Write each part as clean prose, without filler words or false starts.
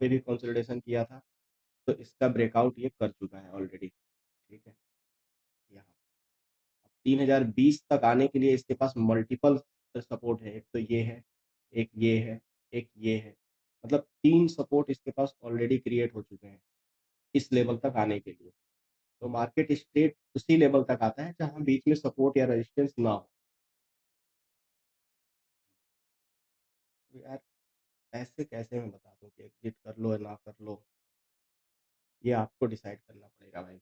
पे भी कंसोलिडेशन किया था, तो इसका ब्रेकआउट ये कर चुका है ऑलरेडी, ठीक है? यहाँ 3020 तक आने के लिए इसके पास मल्टीपल सपोर्ट है, एक तो ये है, एक ये है, एक ये है। मतलब 3 सपोर्ट इसके पास ऑलरेडी क्रिएट हो चुके हैं, इस लेवल तक आने के लिए। तो मार्केट स्ट्रेट उसी लेवल तक आता है जहाँ बीच में सपोर्ट या रेजिस्टेंस ना हो। तो यार ऐसे कैसे मैं बता दूँ कि एग्ज़िट कर लो या ना कर लो, ये आपको डिसाइड करना पड़ेगा भाई।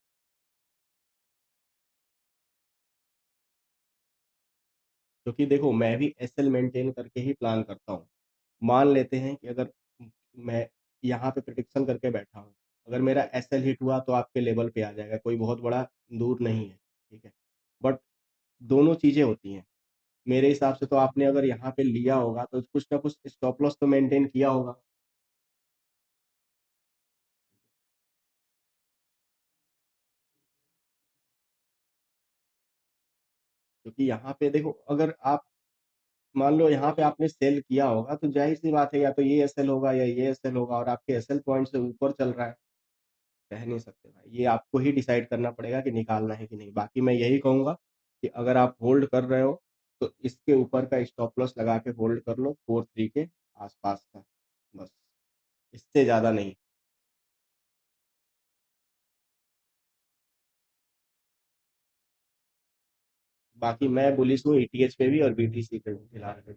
क्योंकि देखो मैं भी एसएल मेंटेन करके ही प्लान करता हूँ। मान लेते हैं कि अगर मैं यहाँ पे प्रेडिक्शन करके बैठा हूँ, अगर मेरा एसएल हिट हुआ तो आपके लेवल पे आ जाएगा, कोई बहुत बड़ा दूर नहीं है, ठीक है? बट दोनों चीज़ें होती हैं। मेरे हिसाब से तो आपने अगर यहाँ पे लिया होगा तो कुछ ना कुछ स्टॉप लॉस तो मेंटेन किया होगा। क्योंकि यहाँ पे देखो अगर आप मान लो यहाँ पे आपने सेल किया होगा तो ज़ाहिर-सी बात है या तो ये एसएल होगा या ये एसएल होगा और आपके एसएल पॉइंट से ऊपर चल रहा है। कह नहीं सकते भाई, ये आपको ही डिसाइड करना पड़ेगा कि निकालना है कि नहीं। बाकी मैं यही कहूँगा कि अगर आप होल्ड कर रहे हो, तो इसके ऊपर का स्टॉप लॉस लगा के होल्ड कर लो 4-3 के आस-पास का, बस। इससे ज़्यादा नहीं। बाकी मैं बुलिश हूँ ईटीएच पे भी और बीटीसी पे भी फिलहाल।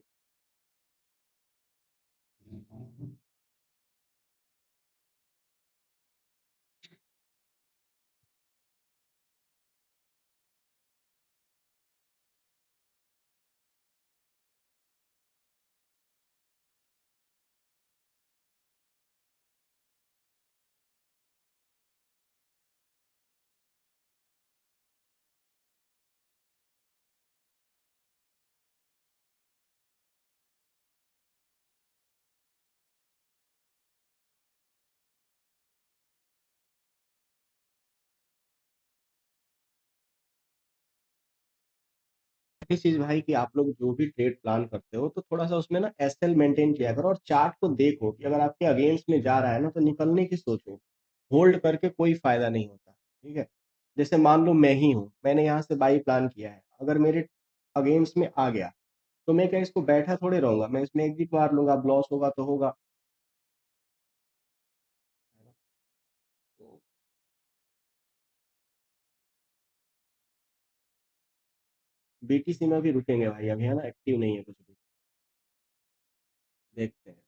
एक चीज़ भाई कि आप लोग जो भी ट्रेड प्लान करते हो, तो थोड़ा-सा उसमें ना एसएल मेंटेन किया करो और चार्ट को देखो कि अगर आपके अगेंस्ट में जा रहा है ना, तो निकलने की सोचो। होल्ड करके कोई फ़ायदा नहीं होता, ठीक है? जैसे मान लो मैं ही हूँ, मैंने यहाँ से बाई प्लान किया है, अगर मेरे अगेंस्ट में आ गया, तो मैं क्या इसको बैठा थोड़े रहूँगा, मैं इसमें एग्ज़िट मार लूँगा, अब लॉस होगा तो होगा। है ना? तो बीटीसी में अभी रुकेंगे भाई, अभी है ना एक्टिव नहीं है कुछ भी, देखते हैं।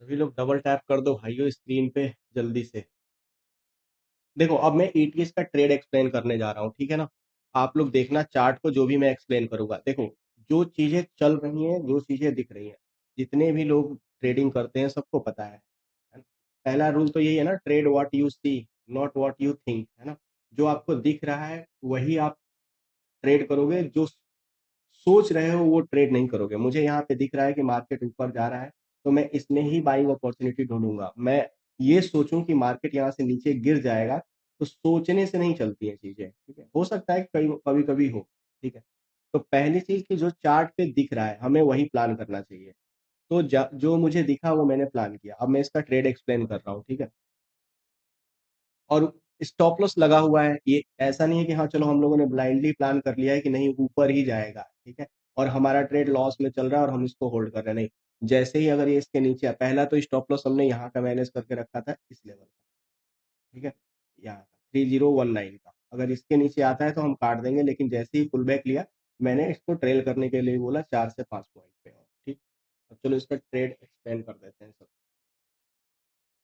सभी लोग डबल टैप कर दो भाइयों स्क्रीन पे जल्दी से। देखो, अब मैं ईटीएस का ट्रेड एक्सप्लेन करने जा रहा हूँ, ठीक है ना? आप लोग देखना चार्ट को जो भी मैं एक्सप्लेन करूँगा। देखो, जो चीज़ें चल रही हैं, जो चीज़ें दिख रही हैं, जितने भी लोग ट्रेडिंग करते हैं सबको पता है ना? पहला रूल तो यही है ना trade what you see, not what you think, है ना? जो आपको दिख रहा है, वही आप ट्रेड करोगे, जो सोच रहे हो वो ट्रेड नहीं करोगे। मुझे यहाँ पे दिख रहा है कि मार्केट ऊपर जा रहा है, तो मैं इसमें ही बाइंग अपॉर्च्युनिटी ढूँढूँगा। मैं ये सोचूँ कि मार्केट यहाँ से नीचे गिर जाएगा, तो सोचने से नहीं चलती हैं चीज़ें, ठीक है? हो सकता है कई कभी-कभी हो, ठीक है? तो पहली चीज़ कि जो चार्ट पे दिख रहा है, हमें वही प्लान करना चाहिए। तो जो मुझे दिखा वो मैंने प्लान किया। अब मैं इसका ट्रेड एक्सप्लेन कर रहा हूँ, ठीक है? और स्टॉप लॉस लगा हुआ है। ये ऐसा नहीं है कि हाँ, चलो हम लोगों ने ब्लाइंडली प्लान कर लिया है कि नहीं ऊपर ही जाएगा, ठीक है? और हमारा ट्रेड लॉस में चल रहा है और हम इसको होल्ड कर रहे हैं, नहीं। जैसे ही अगर ये इसके नीचे पहला तो स्टॉप लॉस हमने यहाँ का मैनेज करके रखा था इस लेवल का, ठीक है? यहाँ का 3019 का। अगर इसके नीचे आता है तो हम काट देंगे लेकिन जैसे ही पुल बैक लिया, मैंने इसको ट्रेल करने के लिए बोला 4 से 5 पॉइंट पे और, ठीक? अब चलो इसका ट्रेड एक्सप्लेन कर देते हैं सब।